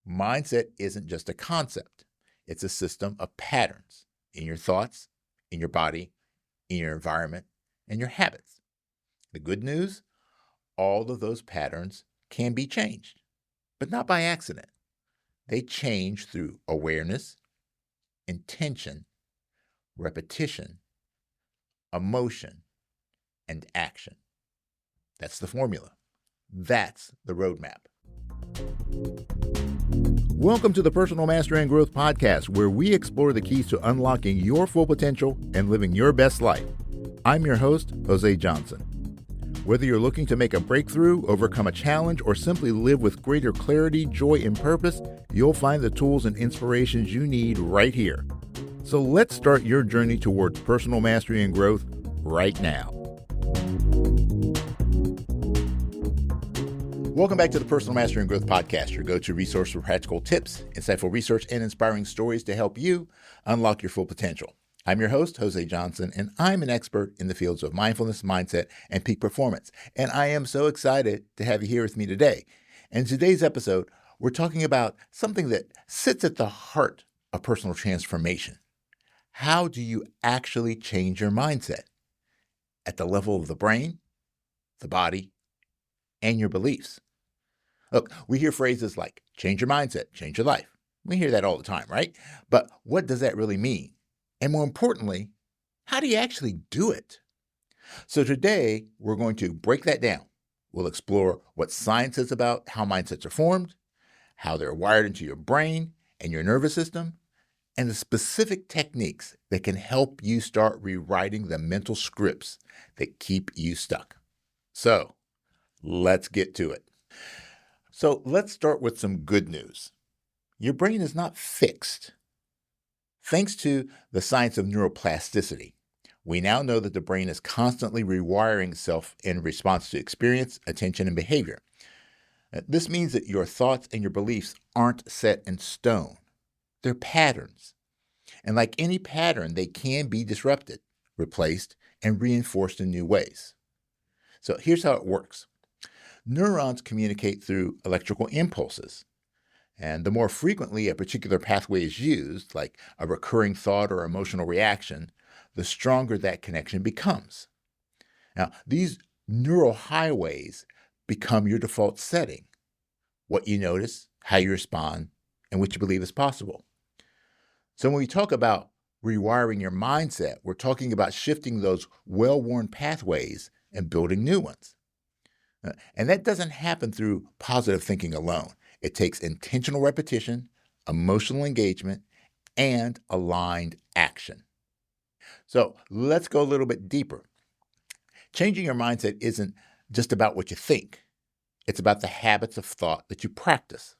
Mindset isn't just a concept. It's a system of patterns in your thoughts, in your body, in your environment, and your habits. The good news, all of those patterns can be changed, but not by accident. They change through awareness, intention, repetition, emotion, and action. That's the formula. That's the roadmap. Welcome to the Personal Mastery and Growth Podcast, where we explore the keys to unlocking your full potential and living your best life. I'm your host, Jose Johnson. Whether you're looking to make a breakthrough, overcome a challenge, or simply live with greater clarity, joy, and purpose, you'll find the tools and inspirations you need right here. So let's start your journey towards personal mastery and growth right now. Welcome back to the Personal Mastery and Growth Podcast, your go-to resource for practical tips, insightful research, and inspiring stories to help you unlock your full potential. I'm your host, Jose Johnson, and I'm an expert in the fields of mindfulness, mindset, and peak performance. And I am so excited to have you here with me today. In today's episode, we're talking about something that sits at the heart of personal transformation. How do you actually change your mindset at the level of the brain, the body, and your beliefs? Look, we hear phrases like change your mindset, change your life. We hear that all the time, right? But what does that really mean? And more importantly, how do you actually do it? So today, we're going to break that down. We'll explore what science says about how mindsets are formed, how they're wired into your brain and your nervous system, and the specific techniques that can help you start rewriting the mental scripts that keep you stuck. So let's get to it. So let's start with some good news. Your brain is not fixed. Thanks to the science of neuroplasticity, we now know that the brain is constantly rewiring itself in response to experience, attention, and behavior. This means that your thoughts and your beliefs aren't set in stone. They're patterns. And like any pattern, they can be disrupted, replaced, and reinforced in new ways. So here's how it works. Neurons communicate through electrical impulses. And the more frequently a particular pathway is used, like a recurring thought or emotional reaction, the stronger that connection becomes. Now, these neural highways become your default setting, what you notice, how you respond, and what you believe is possible. So when we talk about rewiring your mindset, we're talking about shifting those well-worn pathways and building new ones. And that doesn't happen through positive thinking alone. It takes intentional repetition, emotional engagement, and aligned action. So let's go a little bit deeper. Changing your mindset isn't just about what you think. It's about the habits of thought that you practice.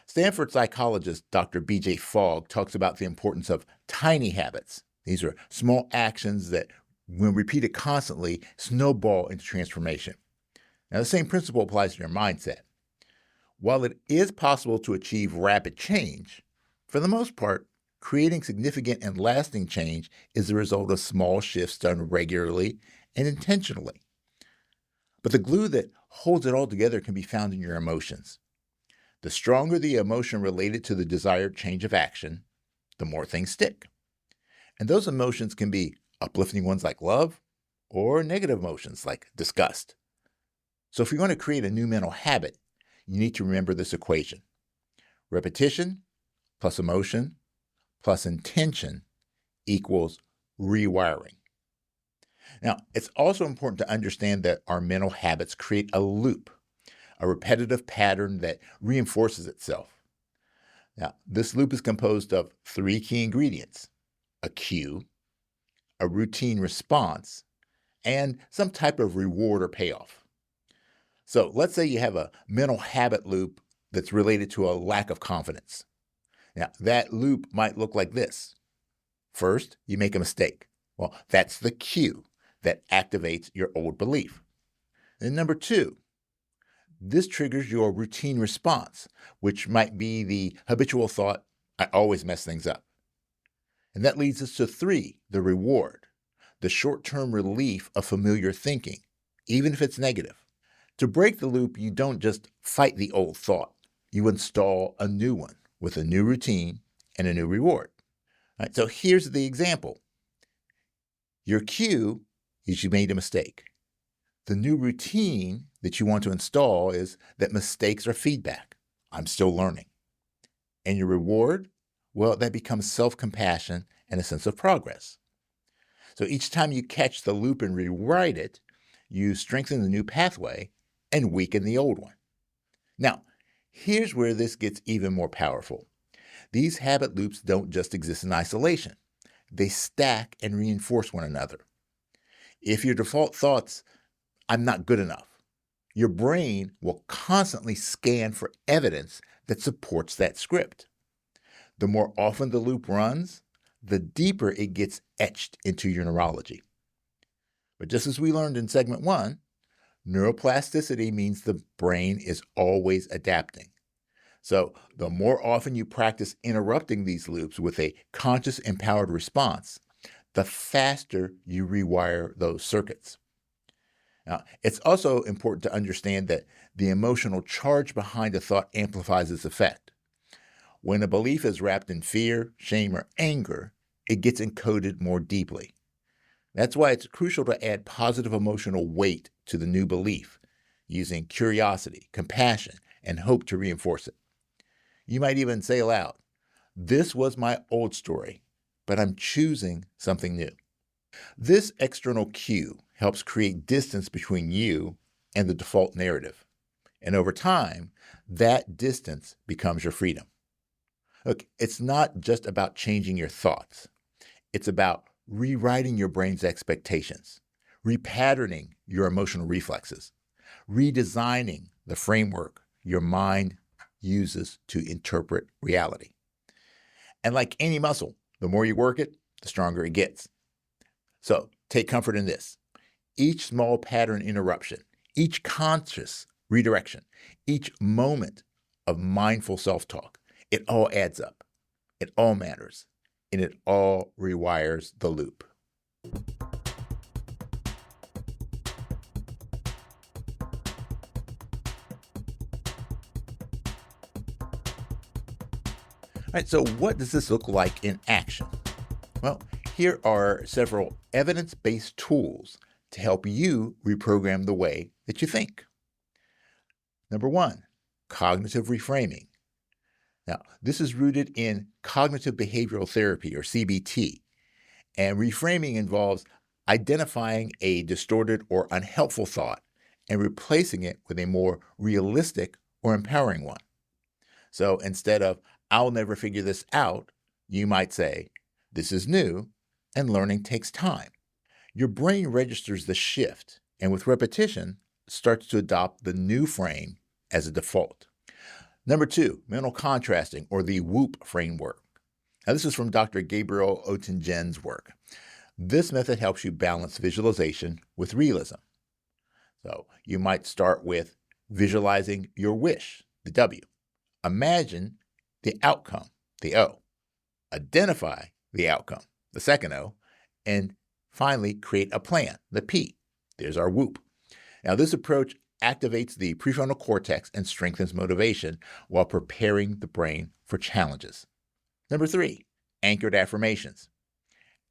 Stanford psychologist Dr. B.J. Fogg talks about the importance of tiny habits. These are small actions that, when repeated constantly, snowball into transformation. Now, the same principle applies to your mindset. While it is possible to achieve rapid change, for the most part, creating significant and lasting change is the result of small shifts done regularly and intentionally. But the glue that holds it all together can be found in your emotions. The stronger the emotion related to the desired change of action, the more things stick. And those emotions can be uplifting ones like love or negative emotions like disgust. So if you're going to create a new mental habit, you need to remember this equation. Repetition plus emotion plus intention equals rewiring. Now, it's also important to understand that our mental habits create a loop, a repetitive pattern that reinforces itself. Now, this loop is composed of three key ingredients: a cue, a routine response, and some type of reward or payoff. So let's say you have a mental habit loop that's related to a lack of confidence. Now, that loop might look like this. First, you make a mistake. Well, that's the cue that activates your old belief. And number two, this triggers your routine response, which might be the habitual thought, I always mess things up. And that leads us to three, the reward, the short-term relief of familiar thinking, even if it's negative. To break the loop, you don't just fight the old thought. you install a new one with a new routine and a new reward. All right, so here's the example. Your cue is you made a mistake. The new routine that you want to install is that mistakes are feedback. I'm still learning. And your reward? Well, that becomes self-compassion and a sense of progress. So each time you catch the loop and rewrite it, you strengthen the new pathway and weaken the old one. Now, here's where this gets even more powerful. These habit loops don't just exist in isolation. They stack and reinforce one another. If your default thoughts, I'm not good enough, your brain will constantly scan for evidence that supports that script. The more often the loop runs, the deeper it gets etched into your neurology. But just as we learned in segment 1, neuroplasticity means the brain is always adapting. So the more often you practice interrupting these loops with a conscious, empowered response, the faster you rewire those circuits. Now, it's also important to understand that the emotional charge behind a thought amplifies its effect. When a belief is wrapped in fear, shame, or anger, it gets encoded more deeply. That's why it's crucial to add positive emotional weight to the new belief, using curiosity, compassion, and hope to reinforce it. You might even say aloud, "This was my old story, but I'm choosing something new." This external cue helps create distance between you and the default narrative. And over time, that distance becomes your freedom. Look, it's not just about changing your thoughts. It's about rewriting your brain's expectations, repatterning your emotional reflexes, redesigning the framework your mind uses to interpret reality. And like any muscle, the more you work it, the stronger it gets. So take comfort in this. Each small pattern interruption, each conscious redirection, each moment of mindful self-talk, it all adds up. It all matters. And it all rewires the loop. All right, so what does this look like in action? Well, here are several evidence-based tools to help you reprogram the way that you think. Number 1, cognitive reframing. Now, this is rooted in cognitive behavioral therapy, or CBT, and reframing involves identifying a distorted or unhelpful thought and replacing it with a more realistic or empowering one. So instead of, "I'll never figure this out," you might say, "This is new, and learning takes time." Your brain registers the shift, and with repetition, starts to adopt the new frame as a default. Number 2, mental contrasting, or the WOOP framework. Now, this is from Dr. Gabriel Oettingen's work. This method helps you balance visualization with realism. So you might start with visualizing your wish, the W. Imagine the outcome, the O. Identify the outcome, the second O. And finally, create a plan, the P. There's our WOOP. Now, this approach activates the prefrontal cortex and strengthens motivation while preparing the brain for challenges. Number 3, anchored affirmations.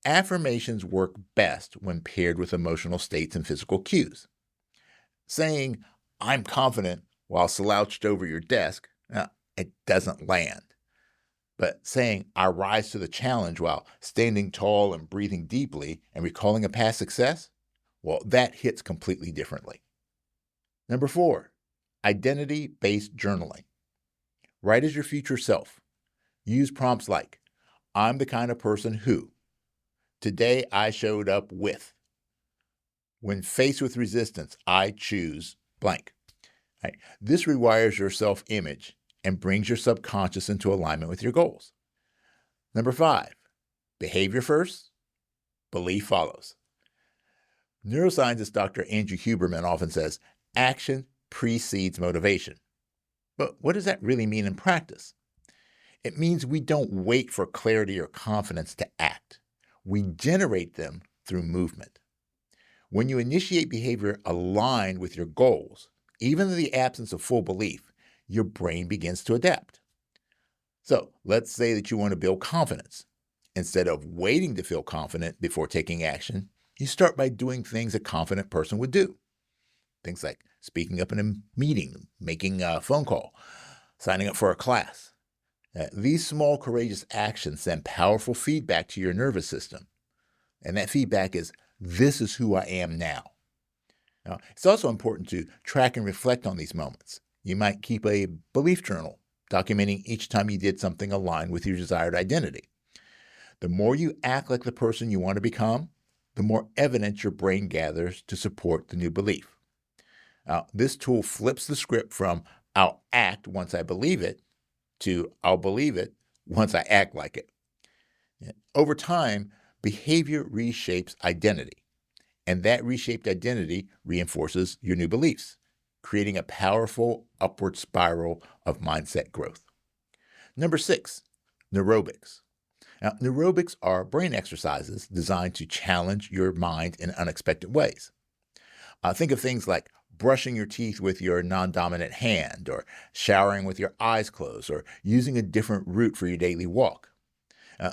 Affirmations work best when paired with emotional states and physical cues. Saying, "I'm confident," while slouched over your desk, it doesn't land. But saying, "I rise to the challenge," while standing tall and breathing deeply and recalling a past success, well, that hits completely differently. Number 4, identity-based journaling. Write as your future self. Use prompts like, "I'm the kind of person who," "Today I showed up with," "When faced with resistance, I choose blank." Right? This rewires your self-image and brings your subconscious into alignment with your goals. Number 5, behavior first, belief follows. Neuroscientist Dr. Andrew Huberman often says, action precedes motivation. But what does that really mean in practice? It means we don't wait for clarity or confidence to act. We generate them through movement. When you initiate behavior aligned with your goals, even in the absence of full belief, your brain begins to adapt. So let's say that you want to build confidence. Instead of waiting to feel confident before taking action, you start by doing things a confident person would do. Things like speaking up in a meeting, making a phone call, signing up for a class. These small, courageous actions send powerful feedback to your nervous system. And that feedback is, this is who I am now. Now, it's also important to track and reflect on these moments. You might keep a belief journal, documenting each time you did something aligned with your desired identity. The more you act like the person you want to become, the more evidence your brain gathers to support the new belief. Now, this tool flips the script from I'll act once I believe it to I'll believe it once I act like it. Over time, behavior reshapes identity, and that reshaped identity reinforces your new beliefs, creating a powerful upward spiral of mindset growth. Number 6, neurobics. Now, neurobics are brain exercises designed to challenge your mind in unexpected ways. Think of things like brushing your teeth with your non-dominant hand, or showering with your eyes closed, or using a different route for your daily walk.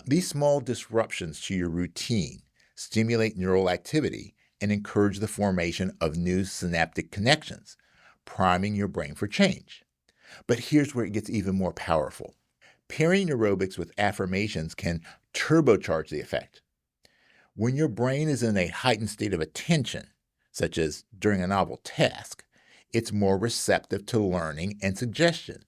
These small disruptions to your routine stimulate neural activity and encourage the formation of new synaptic connections, priming your brain for change. But here's where it gets even more powerful. Pairing neurobics with affirmations can turbocharge the effect. When your brain is in a heightened state of attention, such as during a novel task, it's more receptive to learning and suggestion.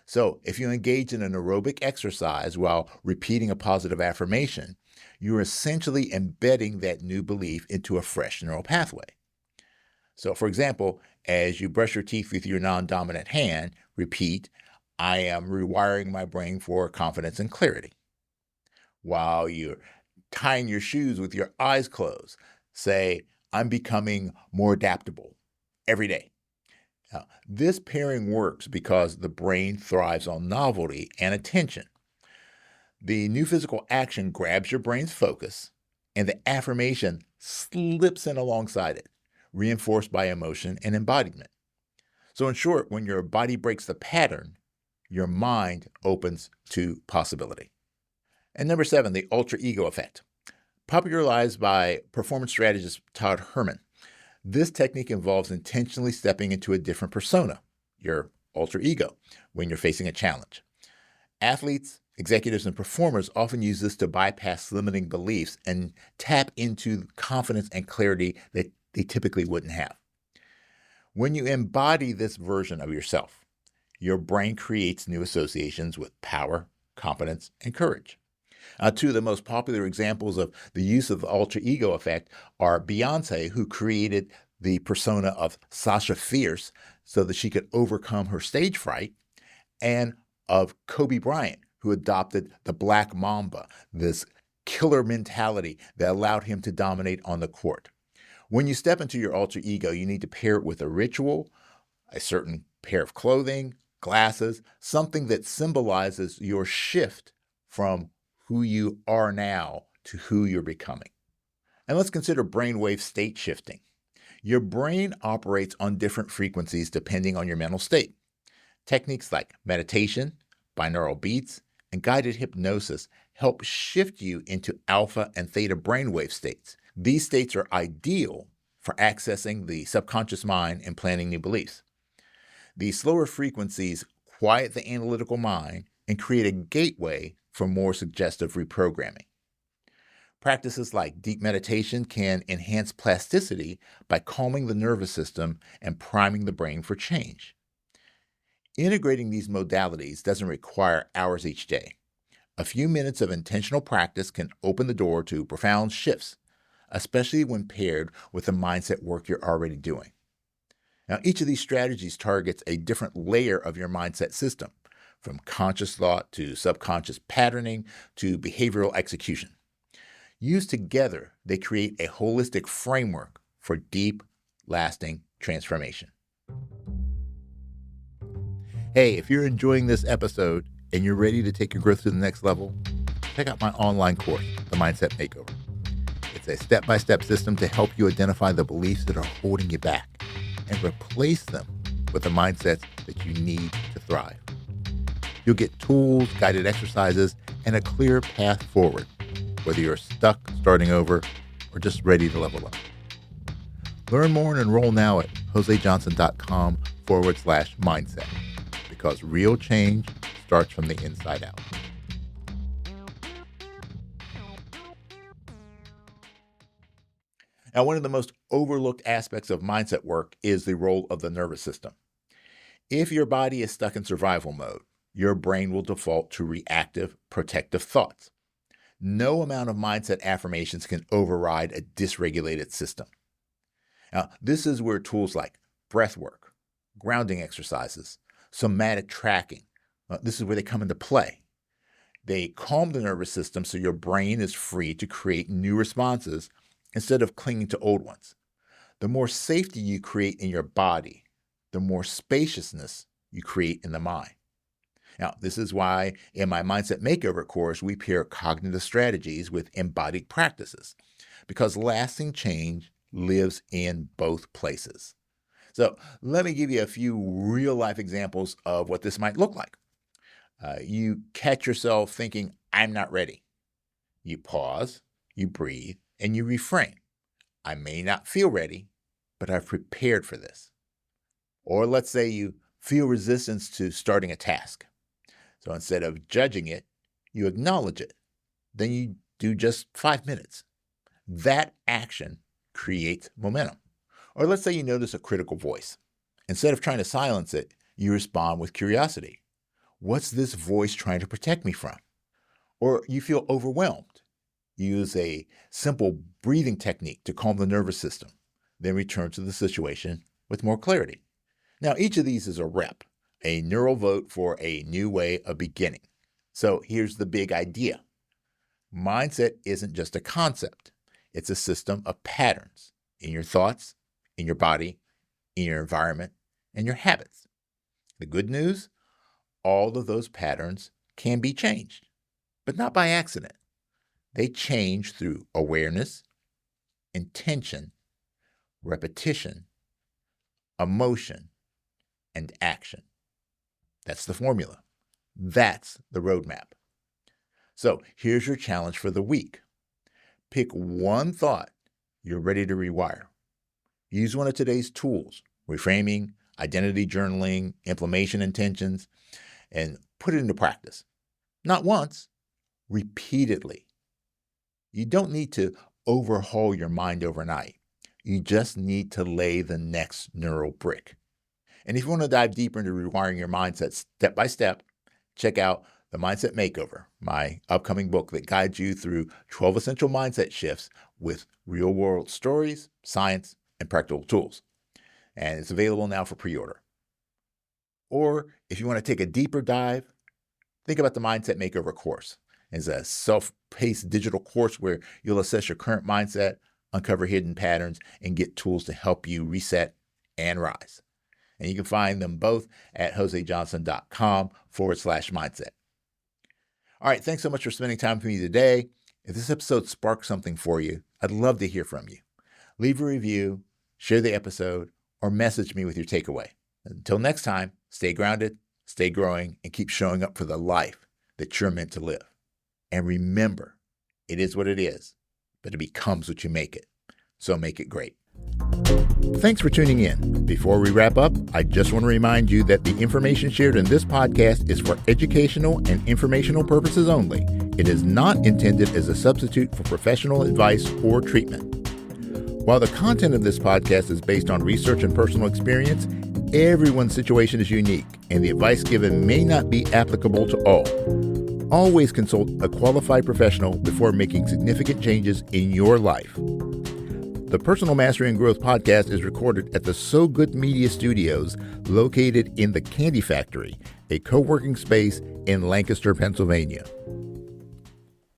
So if you engage in an aerobic exercise while repeating a positive affirmation, you're essentially embedding that new belief into a fresh neural pathway. So for example, as you brush your teeth with your non-dominant hand, repeat, I am rewiring my brain for confidence and clarity. While you're tying your shoes with your eyes closed, say, I'm becoming more adaptable every day. Now, this pairing works because the brain thrives on novelty and attention. The new physical action grabs your brain's focus, and the affirmation slips in alongside it, reinforced by emotion and embodiment. So in short, when your body breaks the pattern, your mind opens to possibility. And number 7, the alter ego effect. Popularized by performance strategist Todd Herman. This technique involves intentionally stepping into a different persona, your alter ego, when you're facing a challenge. Athletes, executives, and performers often use this to bypass limiting beliefs and tap into confidence and clarity that they typically wouldn't have. When you embody this version of yourself, your brain creates new associations with power, confidence, and courage. Two of the most popular examples of the use of the alter ego effect are Beyoncé, who created the persona of Sasha Fierce so that she could overcome her stage fright, and of Kobe Bryant, who adopted the Black Mamba, this killer mentality that allowed him to dominate on the court. When you step into your alter ego, you need to pair it with a ritual, a certain pair of clothing, glasses, something that symbolizes your shift from who you are now to who you're becoming. And let's consider brainwave state shifting. Your brain operates on different frequencies depending on your mental state. Techniques like meditation, binaural beats, and guided hypnosis help shift you into alpha and theta brainwave states. These states are ideal for accessing the subconscious mind and planning new beliefs. These slower frequencies quiet the analytical mind and create a gateway for more suggestive reprogramming. Practices like deep meditation can enhance plasticity by calming the nervous system and priming the brain for change. Integrating these modalities doesn't require hours each day. A few minutes of intentional practice can open the door to profound shifts, especially when paired with the mindset work you're already doing. Now, each of these strategies targets a different layer of your mindset system, from conscious thought to subconscious patterning to behavioral execution. Used together, they create a holistic framework for deep, lasting transformation. Hey, if you're enjoying this episode and you're ready to take your growth to the next level, check out my online course, The Mindset Makeover. It's a step-by-step system to help you identify the beliefs that are holding you back and replace them with the mindsets that you need to thrive. You'll get tools, guided exercises, and a clear path forward, whether you're stuck starting over or just ready to level up. Learn more and enroll now at josejohnson.com/mindset, because real change starts from the inside out. Now, one of the most overlooked aspects of mindset work is the role of the nervous system. If your body is stuck in survival mode, your brain will default to reactive, protective thoughts. No amount of mindset affirmations can override a dysregulated system. Now, this is where tools like breath work, grounding exercises, somatic tracking, this is where they come into play. They calm the nervous system so your brain is free to create new responses instead of clinging to old ones. The more safety you create in your body, the more spaciousness you create in the mind. Now, this is why in my Mindset Makeover course, we pair cognitive strategies with embodied practices, because lasting change lives in both places. So let me give you a few real-life examples of what this might look like. You catch yourself thinking, I'm not ready. You pause, you breathe, and you reframe. I may not feel ready, but I've prepared for this. Or let's say you feel resistance to starting a task. So instead of judging it, you acknowledge it. Then you do just 5 minutes. That action creates momentum. Or let's say you notice a critical voice. Instead of trying to silence it, you respond with curiosity. What's this voice trying to protect me from? Or you feel overwhelmed. Use a simple breathing technique to calm the nervous system, then return to the situation with more clarity. Now, each of these is a rep, a neural vote for a new way of beginning. So here's the big idea. Mindset isn't just a concept. It's a system of patterns in your thoughts, in your body, in your environment, and your habits. The good news, all of those patterns can be changed, but not by accident. They change through awareness, intention, repetition, emotion, and action. That's the formula. That's the roadmap. So here's your challenge for the week. Pick one thought you're ready to rewire. Use one of today's tools, reframing, identity journaling, inflammation intentions, and put it into practice. Not once, repeatedly. You don't need to overhaul your mind overnight. You just need to lay the next neural brick. And if you want to dive deeper into rewiring your mindset step by step, check out The Mindset Makeover, my upcoming book that guides you through 12 essential mindset shifts with real-world stories, science, and practical tools. And it's available now for pre-order. Or if you want to take a deeper dive, think about the Mindset Makeover course. It's a self-paced digital course where you'll assess your current mindset, uncover hidden patterns, and get tools to help you reset and rise. And you can find them both at josejohnson.com/mindset. All right, thanks so much for spending time with me today. If this episode sparked something for you, I'd love to hear from you. Leave a review, share the episode, or message me with your takeaway. Until next time, stay grounded, stay growing, and keep showing up for the life that you're meant to live. And remember, it is what it is, but it becomes what you make it. So make it great. Thanks for tuning in. Before we wrap up, I just want to remind you that the information shared in this podcast is for educational and informational purposes only. It is not intended as a substitute for professional advice or treatment. While the content of this podcast is based on research and personal experience, everyone's situation is unique, and the advice given may not be applicable to all. Always consult a qualified professional before making significant changes in your life. The Personal Mastery and Growth podcast is recorded at the So Good Media Studios, located in the Candy Factory, a co-working space in Lancaster, Pennsylvania.